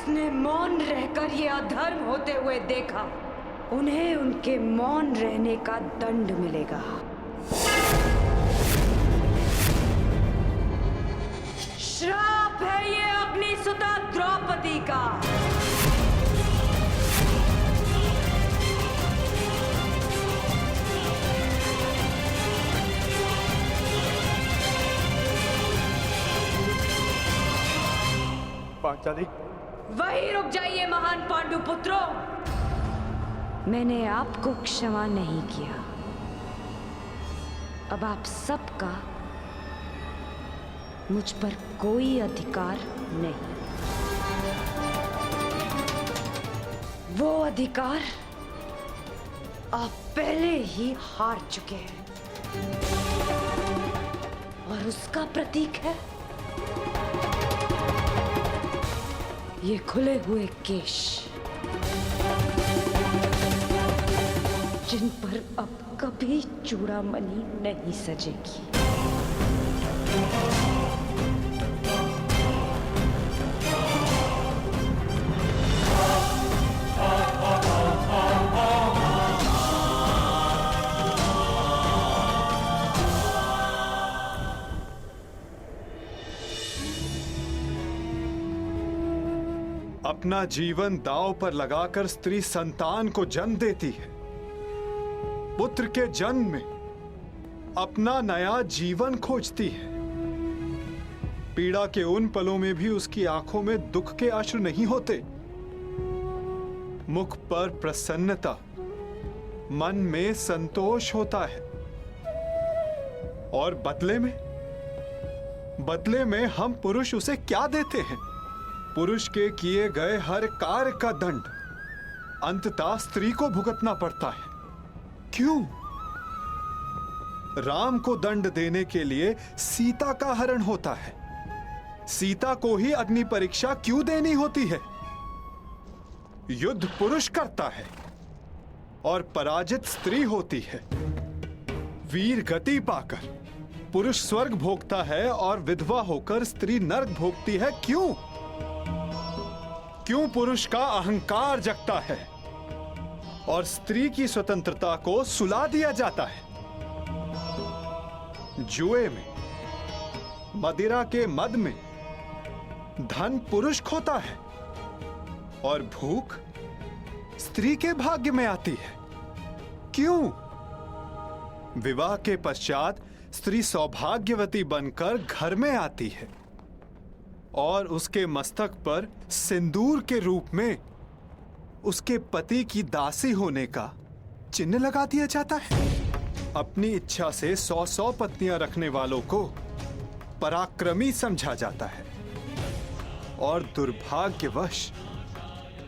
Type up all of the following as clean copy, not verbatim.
जिसने मौन रहकर ये अधर्म होते हुए देखा, उन्हें उनके मौन रहने का दंड मिलेगा। श्राप है ये अग्निसुता द्रौपदी का। पांचाली, वहीं रुक जाइए महान पांडु पुत्रों। मैंने आपको क्षमा नहीं किया। अब आप सबका मुझ पर कोई अधिकार नहीं। वो अधिकार आप पहले ही हार चुके हैं, और उसका प्रतीक है ये खुले हुए केश, जिन पर अब कभी चूड़ामणि नहीं सजेगी। अपना जीवन दांव पर लगाकर स्त्री संतान को जन्म देती है। पुत्र के जन्म में अपना नया जीवन खोजती है। पीड़ा के उन पलों में भी उसकी आंखों में दुख के अश्रु नहीं होते। मुख पर प्रसन्नता, मन में संतोष होता है। और बदले में हम पुरुष उसे क्या देते हैं? पुरुष के किए गए हर कार्य का दंड अंततः स्त्री को भुगतना पड़ता है। क्यों? राम को दंड देने के लिए सीता का हरण होता है। सीता को ही अग्नि परीक्षा क्यों देनी होती है? युद्ध पुरुष करता है और पराजित स्त्री होती है। वीर गति पाकर पुरुष स्वर्ग भोगता है और विधवा होकर स्त्री नरक भोगती है। क्यों? क्यों पुरुष का अहंकार जगता है और स्त्री की स्वतंत्रता को सुला दिया जाता है? जुए में, मदिरा के मद में धन पुरुष खोता है और भूख स्त्री के भाग्य में आती है। क्यों? विवाह के पश्चात स्त्री सौभाग्यवती बनकर घर में आती है और उसके मस्तक पर सिंदूर के रूप में उसके पति की दासी होने का चिन्ह लगा दिया जाता है। अपनी इच्छा से 100 पत्नियां रखने वालों को पराक्रमी समझा जाता है और दुर्भाग्यवश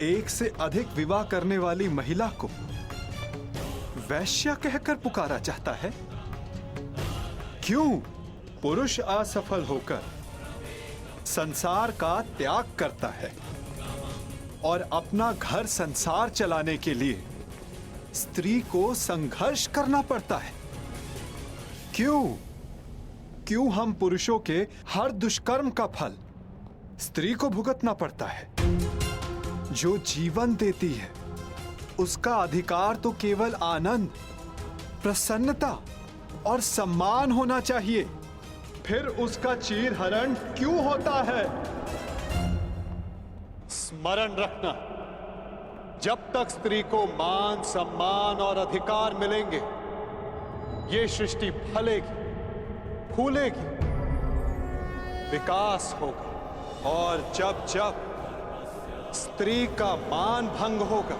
एक से अधिक विवाह करने वाली महिला को वैश्या कहकर पुकारा जाता है। क्यों? पुरुष असफल होकर संसार का त्याग करता है और अपना घर संसार चलाने के लिए स्त्री को संघर्ष करना पड़ता है। क्यों हम पुरुषों के हर दुष्कर्म का फल स्त्री को भुगतना पड़ता है? जो जीवन देती है उसका अधिकार तो केवल आनंद, प्रसन्नता और सम्मान होना चाहिए। फिर उसका चीरहरण क्यों होता है? स्मरण रखना, जब तक स्त्री को मान, सम्मान और अधिकार मिलेंगे ये सृष्टि फलेगी, फूलेगी, विकास होगा। और जब जब स्त्री का मान भंग होगा,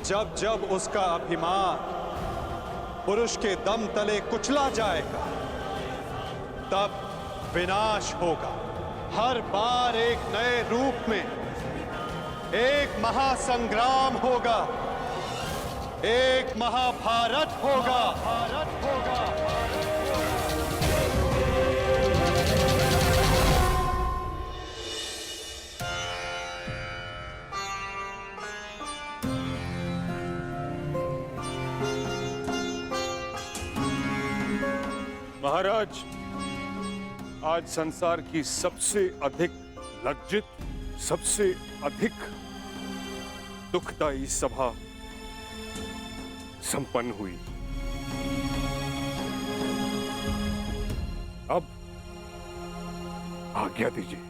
जब जब उसका अभिमान पुरुष के दम तले कुचला जाएगा, तब विनाश होगा। हर बार एक नए रूप में एक महासंग्राम होगा, एक महाभारत होगा। महाराज, आज संसार की सबसे अधिक लज्जित सबसे अधिक दुखदायी सभा संपन्न हुई। अब आज्ञा दीजिए।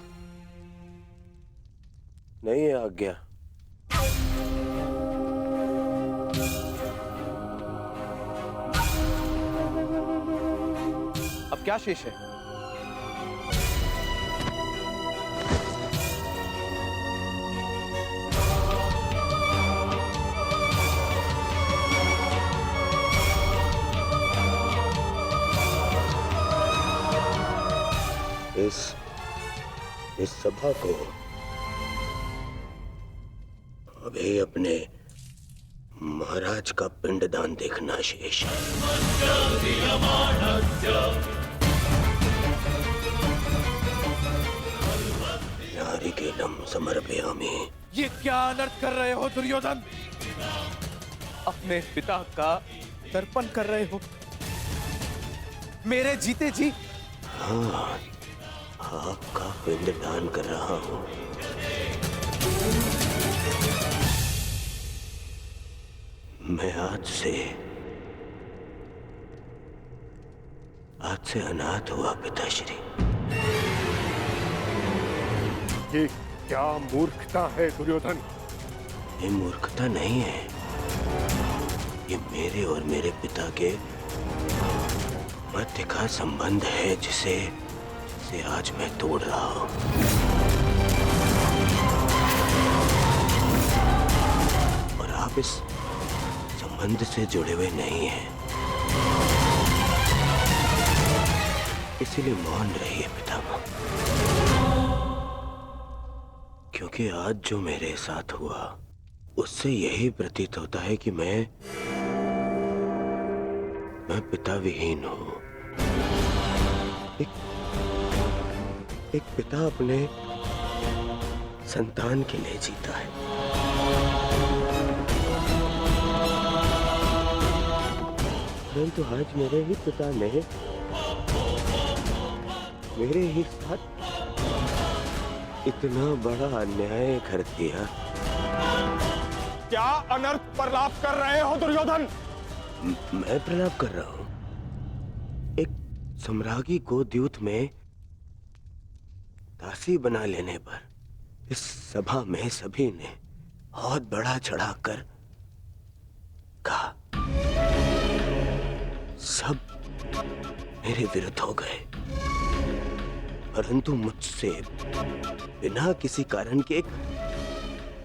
नहीं है आज्ञा। अब क्या शेष है? इस सभा को अभी अपने महाराज का पिंडदान देखना शेष है। नारिकेलम समर्पयामि। ये क्या अनर्थ कर रहे हो दुर्योधन? अपने पिता का तर्पण कर रहे हो मेरे जीते जी। हाँ, आपका पिंडदान कर रहा हूं। मैं आज से अनाथ हुआ पिताश्री। ये क्या मूर्खता है दुर्योधन? ये मूर्खता नहीं है, ये मेरे और मेरे पिता के मध्य का संबंध है जिसे आज मैं तोड़ रहा हूं। और आप इस संबंध से जुड़े हुए नहीं हैं, इसीलिए मौन रहिए पितामह। क्योंकि आज जो मेरे साथ हुआ उससे यही प्रतीत होता है कि मैं पिता विहीन हूं। एक पिता अपने संतान के लिए जीता है। परंतु आज मेरे ही पिता ने मेरे ही साथ इतना बड़ा अन्याय कर दिया। क्या अनर्थ प्रलाप कर रहे हो दुर्योधन? मैं प्रलाप कर रहा हूं। एक सम्राज्ञी को द्यूत में दासी बना लेने पर इस सभा में सभी ने बहुत बड़ा चढ़ाकर कहा। सब मेरे विरुद्ध हो गए, परंतु मुझसे बिना किसी कारण के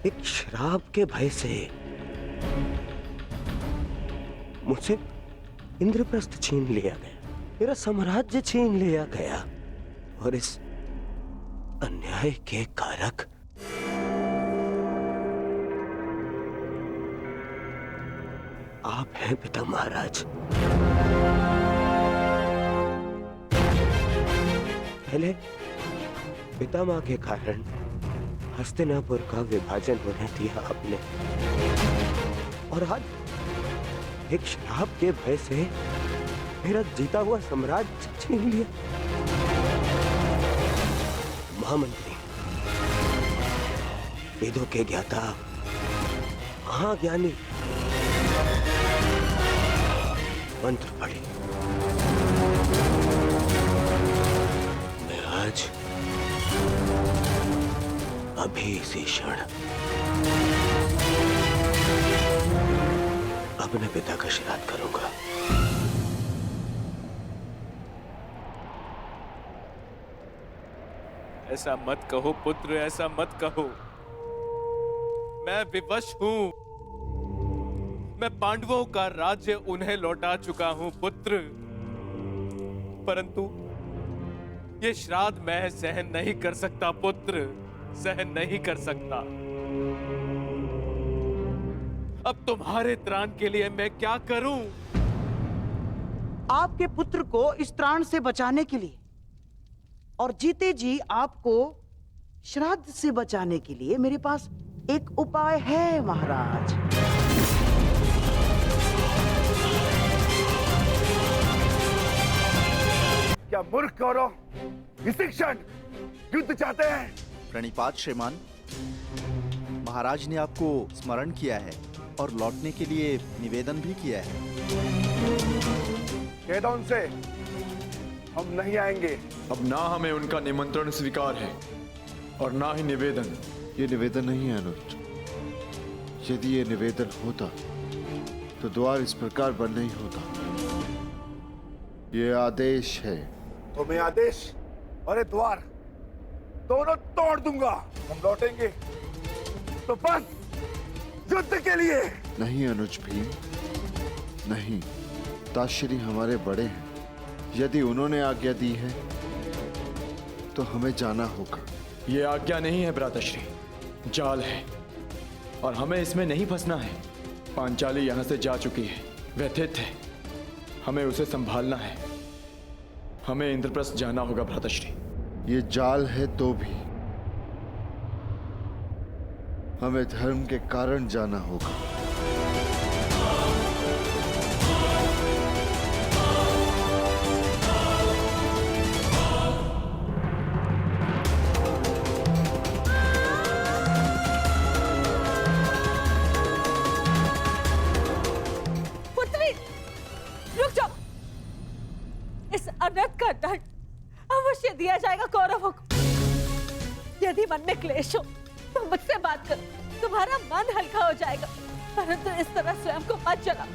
एक श्राप के भय से मुझसे इंद्रप्रस्थ छीन लिया गया, मेरा साम्राज्य छीन लिया गया। और इस अन्याय के कारक आप हैं पिता महाराज। पहले पितामह के कारण हस्तिनापुर का विभाजन होने दिया आपने, और आज एक श्राप के भय से मेरा जीता हुआ साम्राज्य छीन लिया। महामंत्री, वेदों के ज्ञाता, महाज्ञानी, मंत्र पढ़े। मैं आज अभी इसी क्षण अपने पिता का श्राद्ध करूंगा। ऐसा मत कहो पुत्र, ऐसा मत कहो। मैं विवश हूं। मैं पांडवों का राज्य उन्हें लौटा चुका हूं पुत्र, परंतु ये श्राद्ध मैं सहन नहीं कर सकता पुत्र, सहन नहीं कर सकता। अब तुम्हारे त्राण के लिए मैं क्या करूं? आपके पुत्र को इस त्राण से बचाने के लिए और जीते जी आपको श्राद्ध से बचाने के लिए मेरे पास एक उपाय है महाराज। क्या मूर्ख कौरव इसी क्षण युद्ध चाहते हैं? प्रणिपात श्रीमान। महाराज ने आपको स्मरण किया है और लौटने के लिए निवेदन भी किया है। कह दो उनसे हम नहीं आएंगे। अब ना हमें उनका निमंत्रण स्वीकार है और ना ही निवेदन। ये निवेदन नहीं है अनुज। यदि ये निवेदन होता तो द्वार इस प्रकार बंद नहीं होता। ये आदेश है। तुम्हें आदेश और द्वार दोनों तोड़ दूंगा। हम लौटेंगे तो बस युद्ध के लिए। नहीं अनुज भीम, नहीं। ताश्री हमारे बड़े हैं। यदि उन्होंने आज्ञा दी है तो हमें जाना होगा। ये आज्ञा नहीं है भ्राताश्री, जाल है और हमें इसमें नहीं फंसना है। पांचाली यहां से जा चुकी है, व्यथित है। हमें उसे संभालना है। हमें इंद्रप्रस्थ जाना होगा भ्राताश्री। ये जाल है तो भी हमें धर्म के कारण जाना होगा। पुत्री, रुक जाओ। इस अनर्थ का दंड अवश्य दिया जाएगा कौरवों को। यदि मन में क्लेश हो तो मुझसे बात करो, तुम्हारा मन हल्का हो जाएगा। परंतु इस तरह स्वयं को मत जलाओ।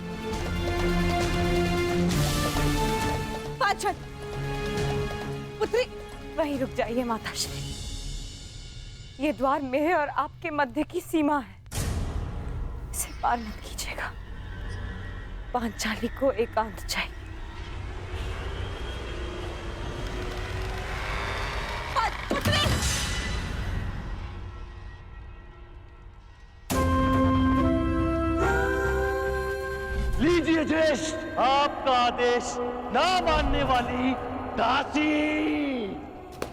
पांचन, पुत्री वहीं रुक जाइए माताश्री। ये द्वार मेरे और आपके मध्य की सीमा है, इसे पार मत कीजिएगा। पांचाली को एकांत चाहिए। पुत्री! लीजिए ज्येष्ठ, आपका आदेश ना मानने वाली दासी।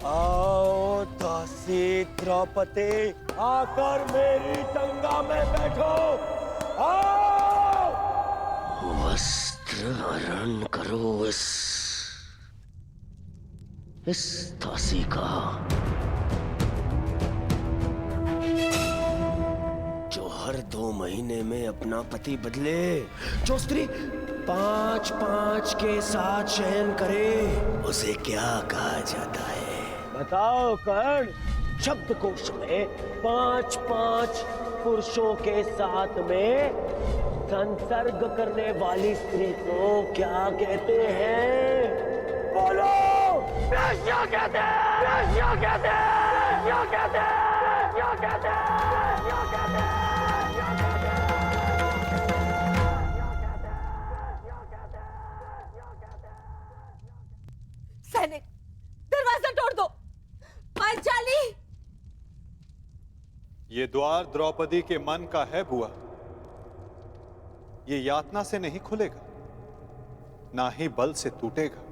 आओ दासी द्रौपदी, आकर मेरी गंगा में बैठो। आओ। वस्त्र हरण करो इस दासी का, जो हर 2 महीने में अपना पति बदले, जो स्त्री 5-5 के साथ शयन करे, उसे क्या कहा जाता है? बताओ कर्ण। शब्दकोश में 5-5 पुरुषों के साथ में संसर्ग करने वाली स्त्री को क्या कहते हैं? बोलो। वेश्या कहते हैं, वेश्या कहते हैं, वेश्या कहते हैं, वेश्या कहते हैं, वेश्या कहते हैं। सैनिक, दरवाजा तोड़ दो। पांचाली! ये द्वार द्रौपदी के मन का है बुआ। ये यातना से नहीं खुलेगा, ना ही बल से टूटेगा।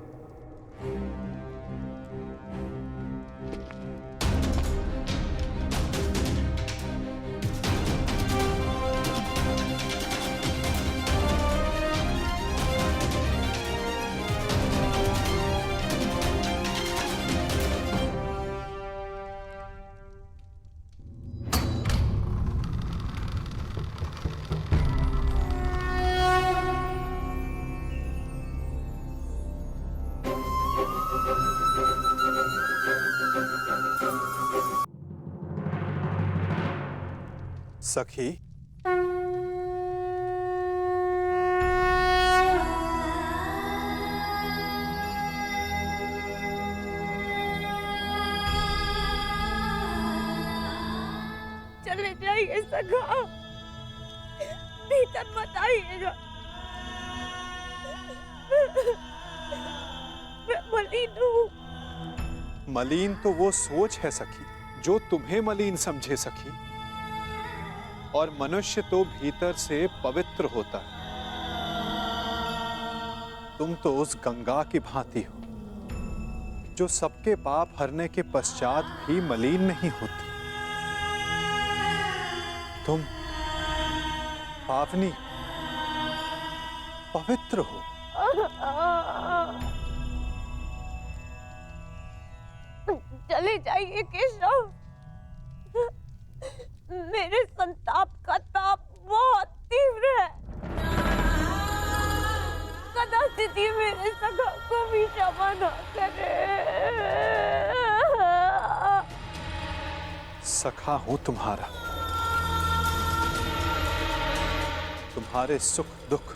सखी, चले जाइए सखा, भीतर मत आइएगा। मैं मलिन हूँ। मलिन तो वो सोच है सखी जो तुम्हें मलिन समझे सखी, और मनुष्य तो भीतर से पवित्र होता है। तुम तो उस गंगा की भांति हो जो सबके पाप हरने के पश्चात भी मलिन नहीं होती। तुम पावनी पवित्र हो। चले जाइए केशव, सखा हूं तुम्हारा, तुम्हारे सुख दुख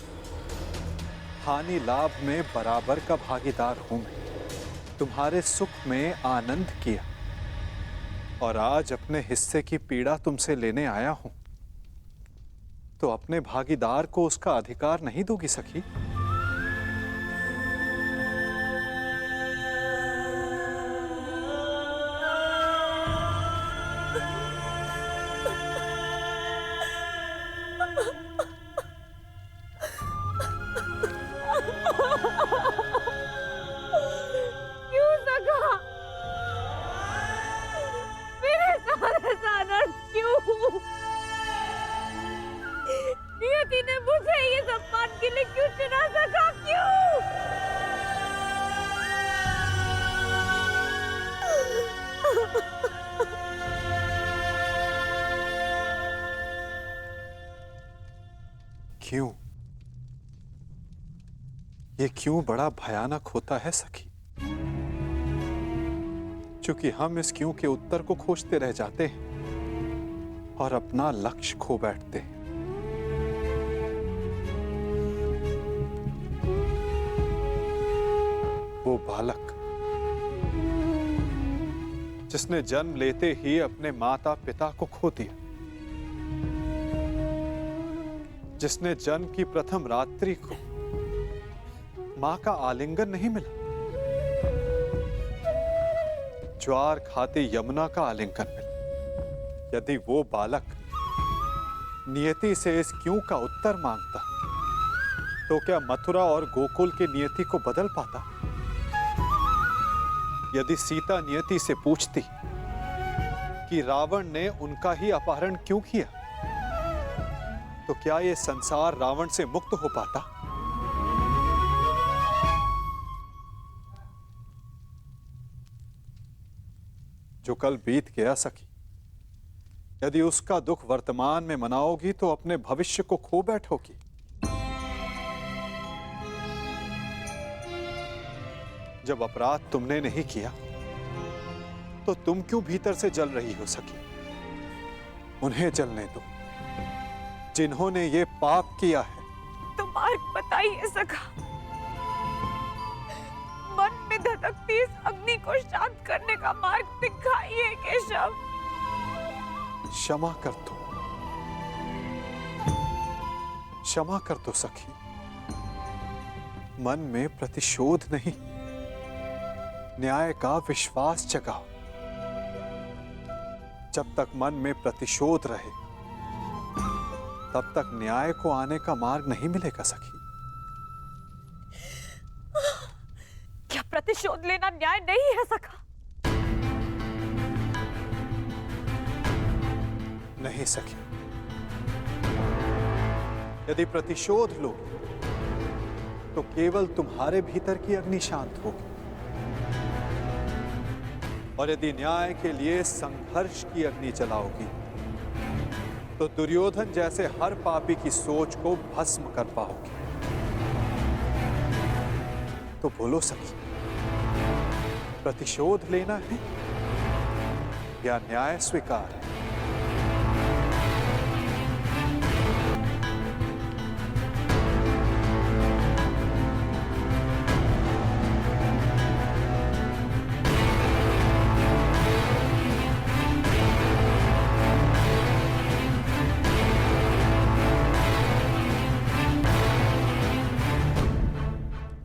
हानि लाभ में बराबर का भागीदार हूं मैं। तुम्हारे सुख में आनंद किया और आज अपने हिस्से की पीड़ा तुमसे लेने आया हूं, तो अपने भागीदार को उसका अधिकार नहीं दोगी सखी? नियति ने मुझे ये सम्मान के लिए क्यों चुना? सका क्यों? क्यों? ये क्यों बड़ा भयानक होता है सखी? क्योंकि हम इस क्यों के उत्तर को खोजते रह जाते हैं और अपना लक्ष्य खो बैठते हैं। वो बालक जिसने जन्म लेते ही अपने माता पिता को खो दिया, जिसने जन्म की प्रथम रात्रि को मां का आलिंगन नहीं मिला, ज्वार खाती यमुना का आलिंगन मिला, यदि वो बालक नियति से इस क्यों का उत्तर मांगता, तो क्या मथुरा और गोकुल की नियति को बदल पाता? यदि सीता नियति से पूछती कि रावण ने उनका ही अपहरण क्यों किया, तो क्या ये संसार रावण से मुक्त हो पाता? जो कल बीत गया सखी, यदि उसका दुख वर्तमान में मनाओगी तो अपने भविष्य को खो बैठोगी। जब अपराध तुमने नहीं किया तो तुम क्यों भीतर से जल रही हो सखी? उन्हें जलने दो जिन्होंने ये पाप किया है। तो मार्ग बताइए सखा, मन में धधकती इस अग्नि को शांत करने का मार्ग दिखाइए केशव। क्षमा कर दो, क्षमा कर दो सखी। मन में प्रतिशोध नहीं, न्याय का विश्वास जगाओ। जब तक मन में प्रतिशोध रहे तब तक न्याय को आने का मार्ग नहीं मिलेगा सखी। क्या प्रतिशोध लेना न्याय नहीं है सखा? नहीं सखी, यदि प्रतिशोध लोगे तो केवल तुम्हारे भीतर की अग्नि शांत होगी, और यदि न्याय के लिए संघर्ष की अग्नि जलाओगी तो दुर्योधन जैसे हर पापी की सोच को भस्म कर पाओगी। तो बोलो सखी, प्रतिशोध लेना है या न्याय स्वीकार है?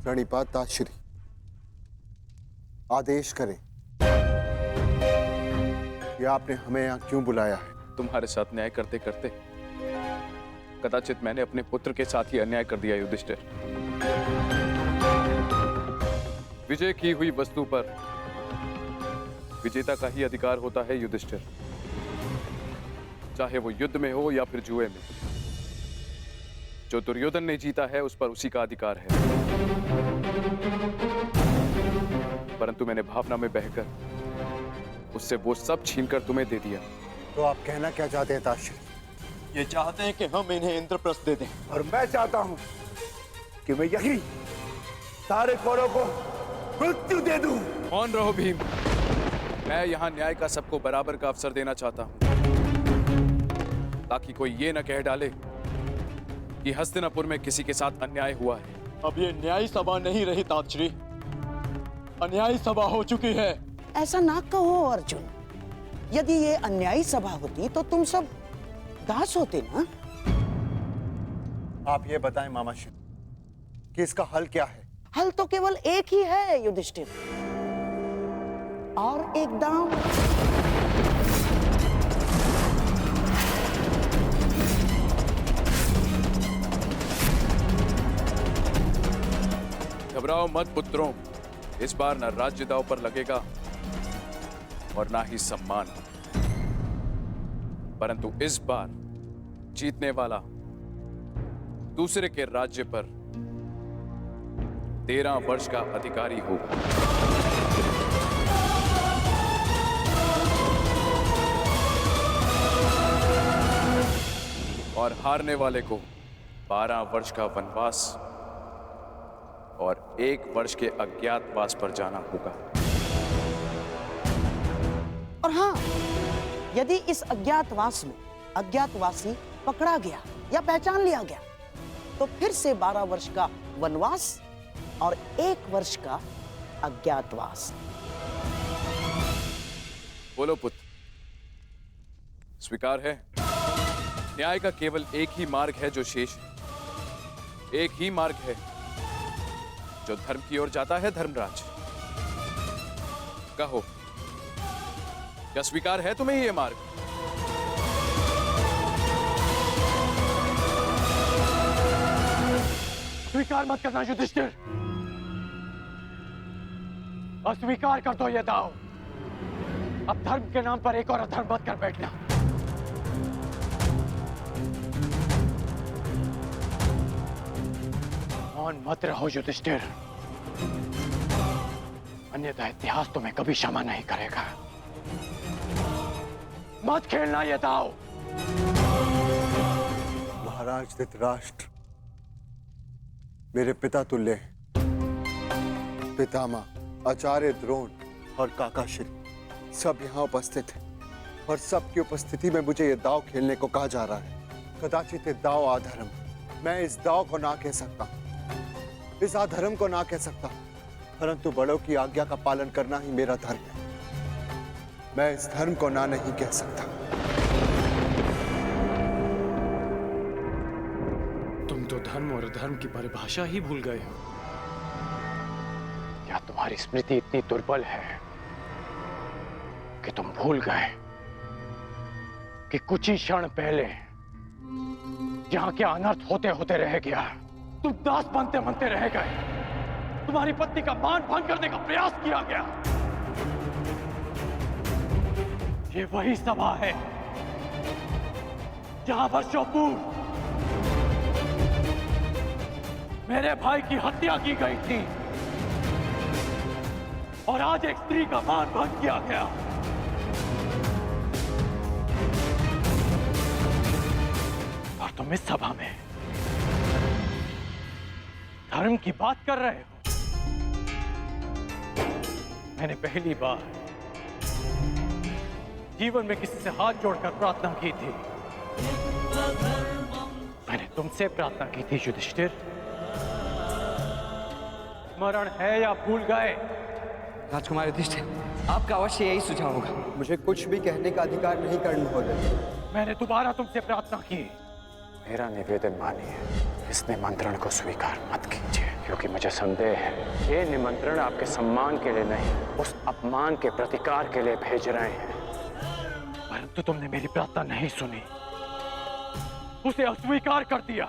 प्रणिपात ताश्री, आदेश करें कि आपने हमें यहाँ क्यों बुलाया है? तुम्हारे साथ न्याय करते करते कदाचित मैंने अपने पुत्र के साथ ही अन्याय कर दिया युधिष्ठिर। विजय की हुई वस्तु पर विजेता का ही अधिकार होता है युधिष्ठिर, चाहे वो युद्ध में हो या फिर जुए में। जो दुर्योधन ने जीता है उस पर उसी का अधिकार है, परंतु मैंने भावना में बहकर उससे वो सब छीनकर तुम्हें दे दिया। तो आप कहना क्या चाहते हैं ताश्री? ये चाहते हैं कि हम इन्हें इंद्रप्रस्थ दे दें। और मैं चाहता हूं कि मैं यही सारे कौरवों को मृत्यु दे दूं। मौन रहो भीम। मैं यहाँ न्याय का सबको बराबर का अवसर देना चाहता हूँ, ताकि कोई ये न कह डाले कि हस्तिनापुर में किसी के साथ अन्याय हुआ है। अब ये न्यायी सभा नहीं रही तातश्री, अन्यायी सभा हो चुकी है। ऐसा ना कहो अर्जुन। यदि ये अन्यायी सभा होती तो तुम सब दास होते ना। आप ये बताएं मामाश्री कि इसका हल क्या है? हल तो केवल एक ही है युधिष्ठिर, और एक दांव। घबराओ मत पुत्रों, इस बार न राज्य दांव पर लगेगा और ना ही सम्मान, परंतु इस बार जीतने वाला दूसरे के राज्य पर 13 वर्ष का अधिकारी होगा। और हारने वाले को 12 वर्ष का वनवास और 1 वर्ष के अज्ञातवास पर जाना होगा। और हाँ, यदि इस अज्ञातवास में अज्ञातवासी पकड़ा गया या पहचान लिया गया तो फिर से 12 वर्ष का वनवास और 1 वर्ष का अज्ञातवास। बोलो पुत्र, स्वीकार है? न्याय का केवल एक ही मार्ग है जो शेष है, एक ही मार्ग है जो धर्म की ओर जाता है। धर्मराज, कहो, क्या स्वीकार है तुम्हें ये मार्ग? स्वीकार मत करना युधिष्ठिर, अस्वीकार कर दो ये दाव। अब धर्म के नाम पर एक और अधर्म मत कर बैठना। मौन मत रहो युधिष्ठिर, अन्यथा इतिहास तुम्हें कभी क्षमा नहीं करेगा। मत खेलना ये दाव। महाराज धृतराष्ट्र मेरे पिता तुल्य हैं। पितामह, आचार्य द्रोण और काका श्री सब यहाँ उपस्थित हैं और सबकी उपस्थिति में मुझे ये दाव खेलने को कहा जा रहा है। कदाचित ये दाव अधर्म, मैं इस दाव को ना कह सकता, इस अधर्म को ना कह सकता, परंतु बड़ों की आज्ञा का पालन करना ही मेरा धर्म है। मैं इस धर्म को ना नहीं कह सकता। तुम तो धर्म और अधर्म की परिभाषा ही भूल गए हो। क्या तुम्हारी स्मृति इतनी दुर्बल है कि तुम भूल गए कि कुछ ही क्षण पहले जहां क्या अनर्थ होते होते रह गया, तुम दास बनते बनते रह गए। तुम्हारी पत्नी का मान भंग करने का प्रयास किया गया। ये वही सभा है जहां वर्षों पूर्व मेरे भाई की हत्या की गई थी और आज एक स्त्री का मान भंग किया गया। और तुम इस सभा में धर्म की बात कर रहे हो। मैंने पहली बार जीवन में किसी से हाथ जोड़कर प्रार्थना की थी। मैंने तुमसे प्रार्थना की थी युधिष्ठिर। स्मरण है या भूल गए? राजकुमार युधिष्ठिर, आपका अवश्य यही सुझाव होगा। मुझे कुछ भी कहने का अधिकार नहीं कर्ण महोदय। मैंने दोबारा तुमसे प्रार्थना की। मेरा निवेदन मानिए, इस निमंत्रण को स्वीकार मत कीजिए, क्योंकि मुझे संदेह है ये निमंत्रण आपके सम्मान के लिए नहीं, उस अपमान के प्रतिकार के लिए भेज रहे हैं। परंतु तुमने मेरी प्रार्थना नहीं सुनी, उसे अस्वीकार कर दिया।